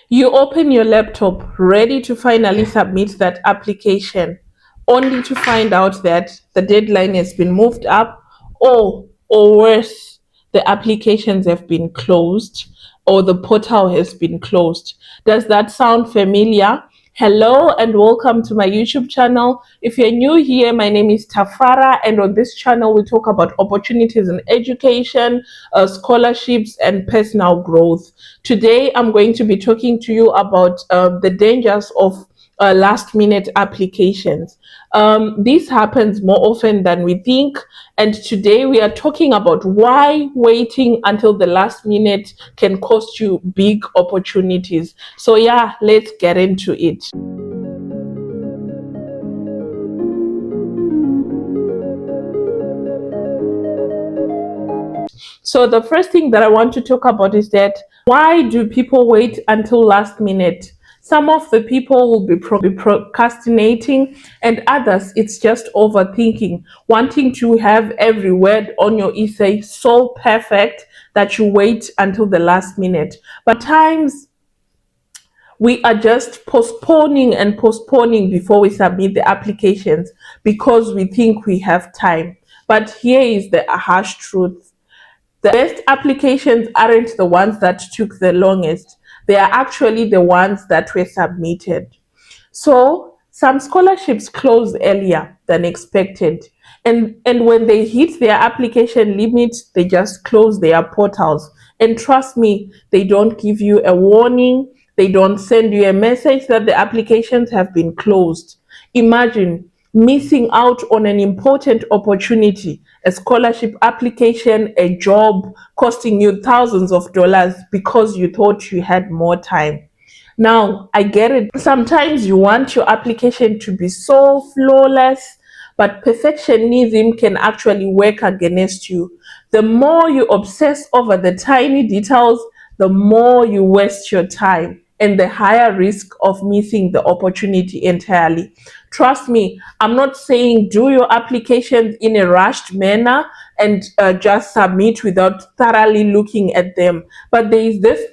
You open your laptop ready to finally submit that application, only to find out that the deadline has been moved up, or worse, the applications have been closed, or the portal has been closed. Does that sound familiar? Hello and welcome to my YouTube channel. If you're new here, my name is Tafara, and on this channel we talk about opportunities in education, scholarships, and personal growth. Today I'm going to be talking to you about the dangers of last minute applications. This happens more often than we think, and today we are talking about why waiting until the last minute can cost you big opportunities. So, yeah, let's get into it. So, the first thing that I want to talk about is that why do people wait until last minute? Some of the people will be procrastinating, and others, it's just overthinking, wanting to have every word on your essay so perfect that you wait until the last minute. But times we are just postponing and postponing before we submit the applications because we think we have time. But here is the harsh truth: the best applications aren't the ones that took the longest, they are actually the ones that were submitted. So some scholarships close earlier than expected. And when they hit their application limit, they just close their portals. And trust me, they don't give you a warning, they don't send you a message that the applications have been closed. Imagine missing out on an important opportunity, a scholarship application, a job costing you thousands of dollars because you thought you had more time. Now, I get it. Sometimes you want your application to be so flawless, but perfectionism can actually work against you. The more you obsess over the tiny details, the more you waste your time and the higher risk of missing the opportunity entirely. Trust me, I'm not saying do your applications in a rushed manner and just submit without thoroughly looking at them. But there is this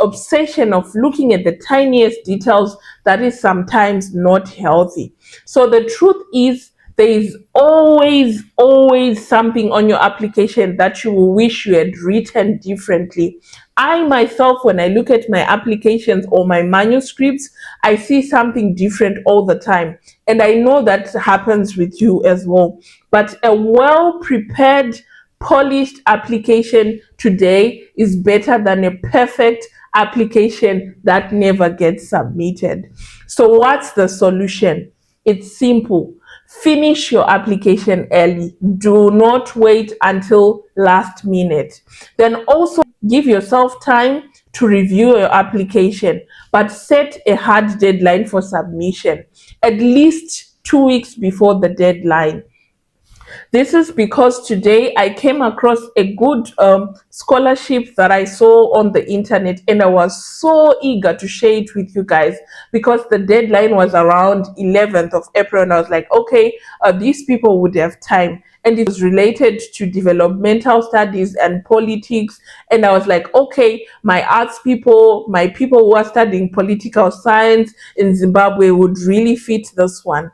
obsession of looking at the tiniest details that is sometimes not healthy. So the truth is, there is always something on your application that you will wish you had written differently. I myself, when I look at my applications or my manuscripts, I see something different all the time. And I know that happens with you as well. But a well prepared, polished application today is better than a perfect application that never gets submitted. So, what's the solution? It's simple. Finish your application early. Do not wait until last minute. Then also give yourself time to review your application, but set a hard deadline for submission, at least 2 weeks before the deadline. This is because today I came across a good scholarship that I saw on the internet, and I was so eager to share it with you guys because the deadline was around 11th of April, and I was like, okay, these people would have time. And it was related to developmental studies and politics. And I was like, okay, my arts people, my people who are studying political science in Zimbabwe would really fit this one,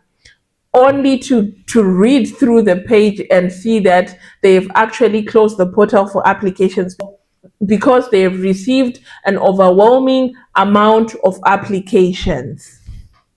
only to read through the page and see that they've actually closed the portal for applications because they've received an overwhelming amount of applications.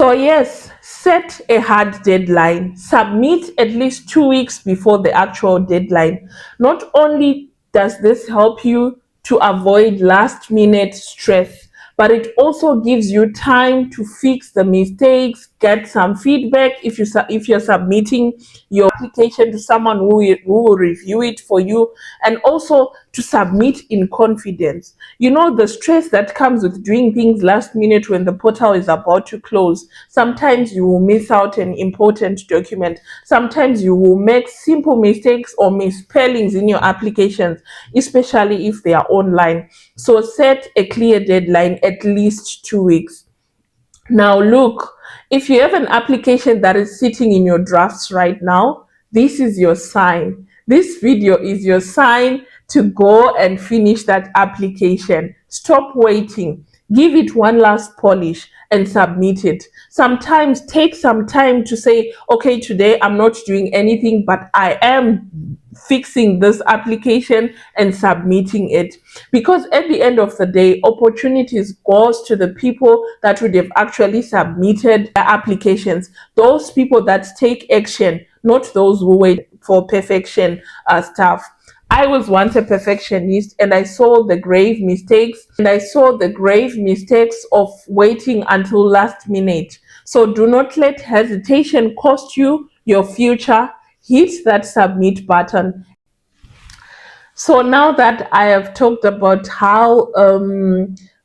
So yes, set a hard deadline. Submit at least 2 weeks before the actual deadline. Not only does this help you to avoid last minute stress, but it also gives you time to fix the mistakes, get some feedback if you're submitting your application to someone who will review it for you, and also to submit in confidence. You know, the stress that comes with doing things last minute when the portal is about to close. Sometimes you will miss out an important document. Sometimes you will make simple mistakes or misspellings in your applications, especially if they are online. So set a clear deadline, at least 2 weeks. Now, look, if you have an application that is sitting in your drafts right now, this is your sign. This video is your sign to go and finish that application. Stop waiting. give it one last polish and submit it. Sometimes take some time to say, okay, today I'm not doing anything, but I am fixing this application and submitting it. Because at the end of the day, opportunities goes to the people that would have actually submitted their applications, those people that take action, not those who wait for perfection stuff. I was once a perfectionist, and I saw the grave mistakes of waiting until last minute. So do not let hesitation cost you your future. Hit that submit button. So now that I have talked about how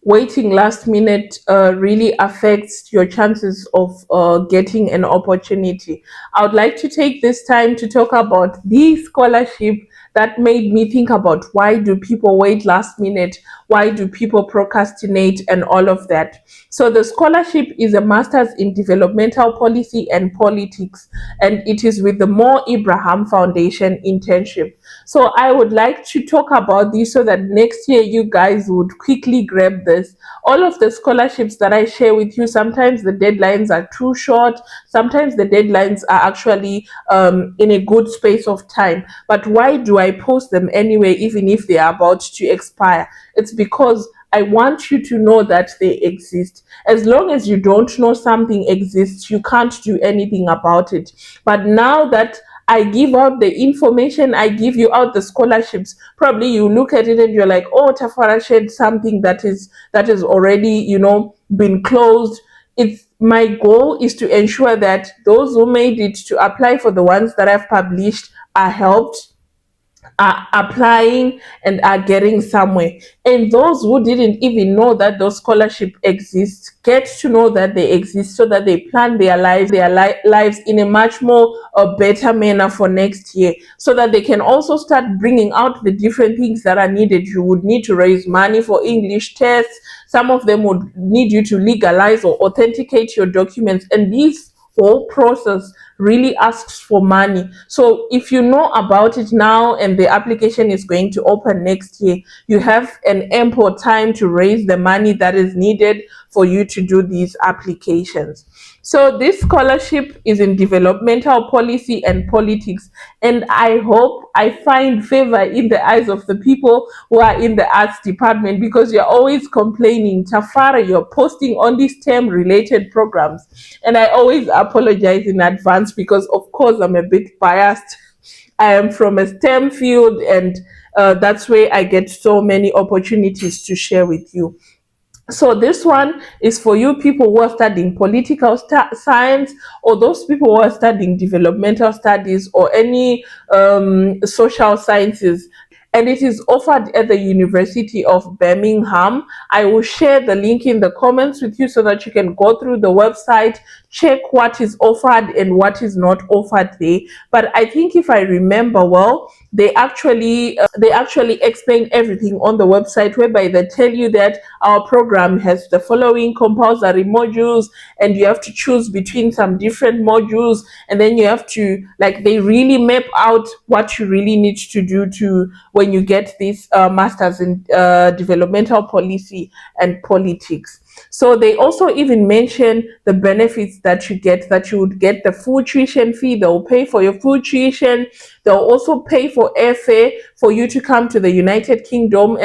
waiting last minute really affects your chances of getting an opportunity, I would like to take this time to talk about the scholarship that made me think about why do people wait last minute, why do people procrastinate, and all of that. So the scholarship is a master's in developmental policy and politics, and it is with the Mo Ibrahim Foundation internship. So I would like to talk about this so that next year you guys would quickly grab this. All of the scholarships that I share with you, sometimes the deadlines are too short, sometimes the deadlines are actually in a good space of time. But why do I post them anyway, even if they are about to expire? It's because I want you to know that they exist. As long as you don't know something exists, you can't do anything about it. But now that I give out the information, I give you out the scholarships, probably you look at it and you're like, oh, Tafara shared something that is already, been closed. It's my goal is to ensure that those who made it to apply for the ones that I've published are helped, are applying, and are getting somewhere. And those who didn't even know that those scholarships exist get to know that they exist so that they plan their lives in a much more better manner for next year, so that they can also start bringing out the different things that are needed. You would need to raise money for English tests. Some of them would need you to legalize or authenticate your documents, and these whole process really asks for money. So if you know about it now and the application is going to open next year, you have an ample time to raise the money that is needed for you to do these applications. So this scholarship is in developmental policy and politics, and I hope I find favor in the eyes of the people who are in the arts department, because you're always complaining, Tafara, you're posting on these STEM related programs. And I always apologize in advance because, of course, I'm a bit biased. I am from a STEM field, and that's where I get so many opportunities to share with you. So this one is for you people who are studying political science, or those people who are studying developmental studies, or any social sciences. And it is offered at the University of Birmingham. I will share the link in the comments with you so that you can go through the website, check what is offered and what is not offered there. But I think, if I remember well, they actually explain everything on the website, whereby they tell you that our program has the following compulsory modules, and you have to choose between some different modules, and then you have to, like, they really map out what you really need to do to when you get this masters in developmental policy and politics. So they also even mention the benefits that you get, that you would get the full tuition fee. They'll pay for your full tuition. They'll also pay for airfare for you to come to the United Kingdom,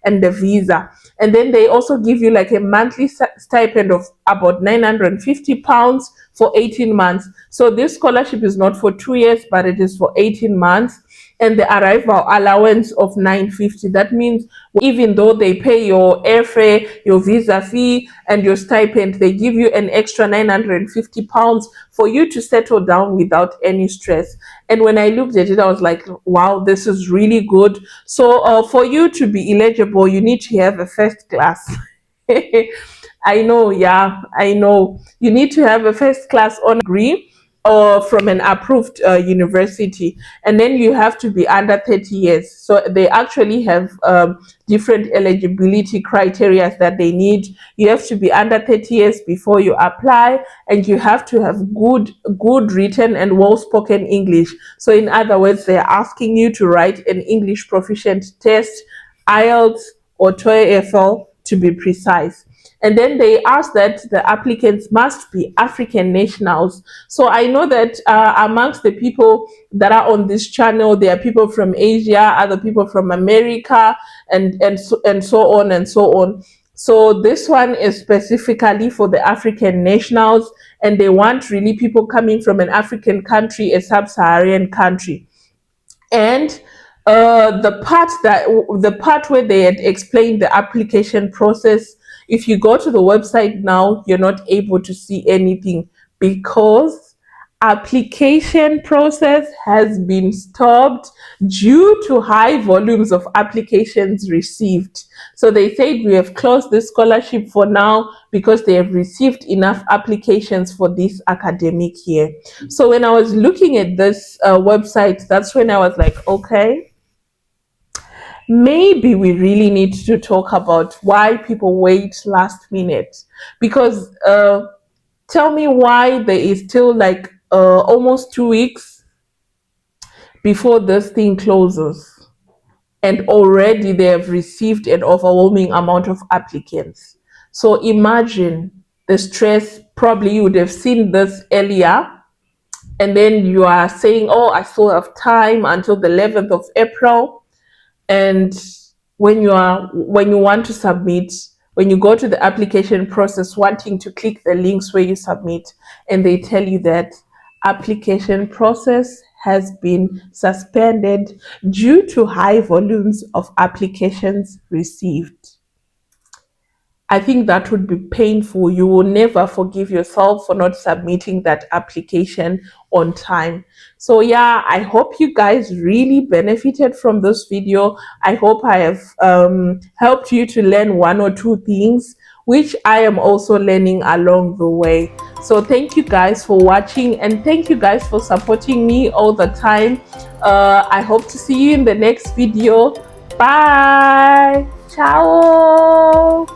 and the visa. And then they also give you like a monthly stipend of about £950 for 18 months. So this scholarship is not for 2 years, but it is for 18 months. And the arrival allowance of 950. That means even though they pay your airfare, your visa fee, and your stipend, they give you an extra £950 for you to settle down without any stress. And when I looked at it, I was like, wow, this is really good. So for you to be eligible, you need to have a first class. I know, yeah, I know. You need to have a first class on degree, or from an approved university, and then you have to be under 30 years. So they actually have different eligibility criteria that they need. You have to be under 30 years before you apply, and you have to have good written and well spoken English. So in other words, they're asking you to write an English proficient test, IELTS or TOEFL to be precise. And then they asked that the applicants must be African nationals. So I know that amongst the people that are on this channel, there are people from Asia, other people from America, and so on and so on. So this one is specifically for the African nationals, and they want really people coming from an African country, a sub-Saharan country. And the part where they had explained the application process, if you go to the website now, you're not able to see anything because application process has been stopped due to high volumes of applications received. So they said we have closed this scholarship for now because they have received enough applications for this academic year. So when I was looking at this website, that's when I was like, okay, maybe we really need to talk about why people wait last minute. Because tell me why there is still like almost 2 weeks before this thing closes, and already they have received an overwhelming amount of applicants. So imagine the stress. Probably you would have seen this earlier, and then you are saying, oh, I still have time until the 11th of April. And when you want to submit, when you go to the application process wanting to click the links where you submit, and they tell you that application process has been suspended due to high volumes of applications received. I think that would be painful. You will never forgive yourself for not submitting that application on time. So yeah, I hope you guys really benefited from this video. I hope I have helped you to learn one or two things, which I am also learning along the way. So thank you guys for watching, and thank you guys for supporting me all the time. I hope to see you in the next video. Bye. Ciao.